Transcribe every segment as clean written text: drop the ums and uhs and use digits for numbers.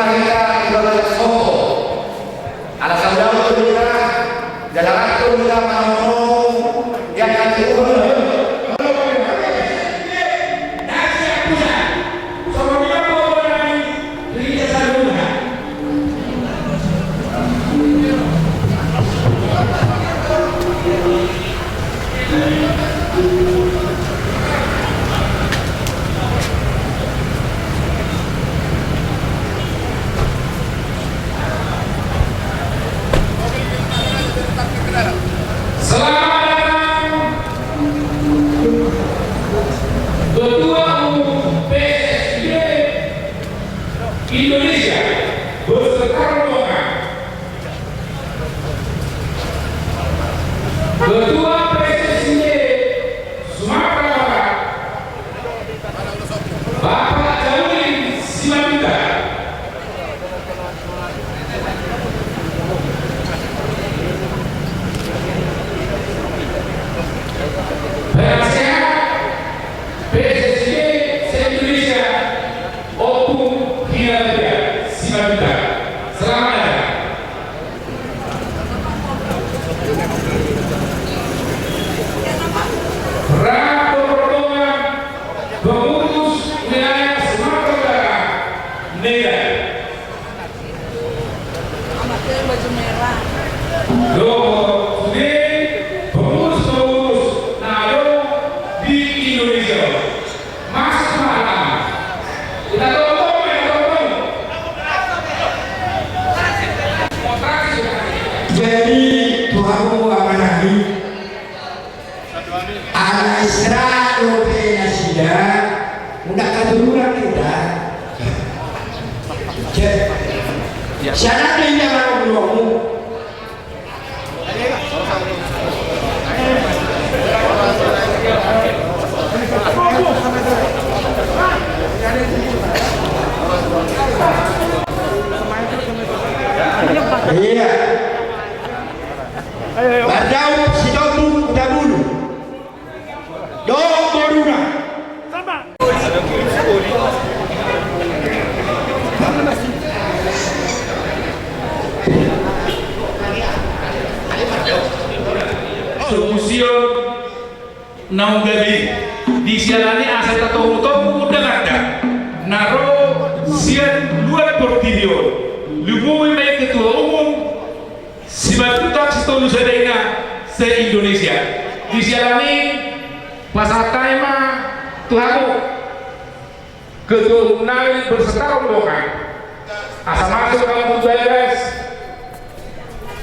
kita ibadah sopo. Alasan jauh kita jalan itu kita mau yang itu. Indonesia beserta rombongan. Ketua PSSI Sumatera Barat Bapak Jauhin Simanjuntak. Penasehat PSSI se-Indonesia Opung Hilaria Simanjuntak. Selamat datang. Rakor rombongan pengurus wilayah Sumatera Utara Medan. Baju merah. Nomor pengurus NADO di Indonesia. Mas Malam. Kita tolong. Jadi Tuhanku amanahi ala Israel penasida udah keturunan kita. Siapa yang mau ngomong? Iya. Badau sidobu dabulu. Do boruna. Solusiun naunggali disialani aset atau utomu udah ada naro sian luar portfolio lubu mai ketua umum Simanjuntak Sistolu Sedena se-Indonesia disialani pasal tema Tuhanku ketua umum nawi berserta rombongan asal masuk kamu beres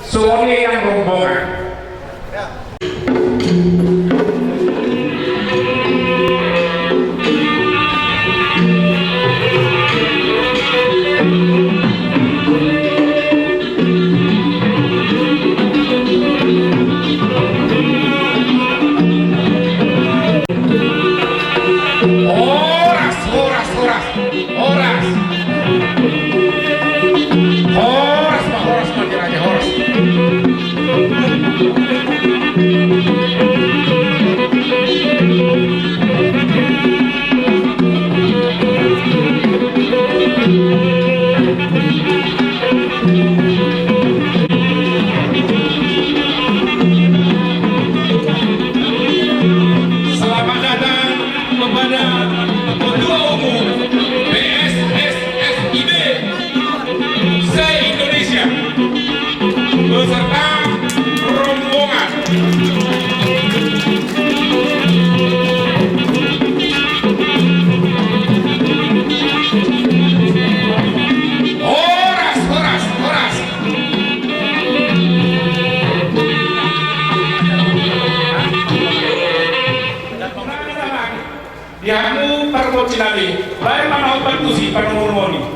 semuanya yang rombongan. Yamu parmo cinali, baik mana obat tusi panumoni.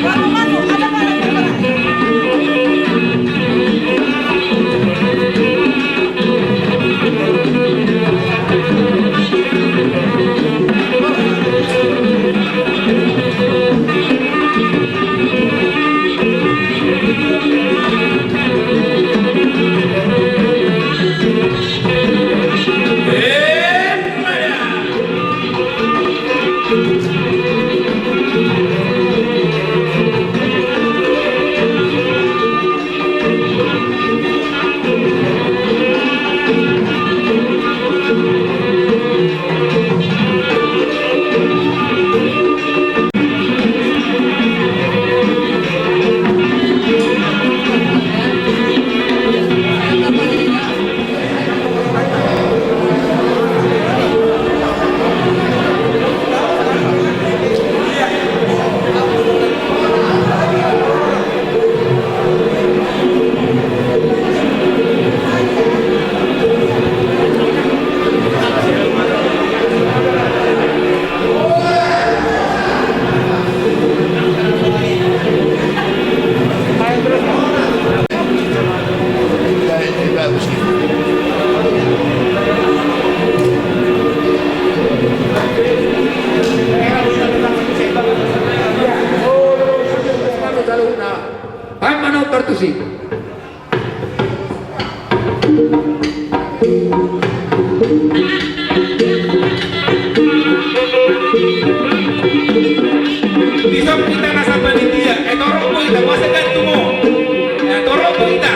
Baru masuk, ada pada bergerak. Bertusi. Bisa kita nasa panitia, toro po kita, kuasa ganito mo. Toro po kita.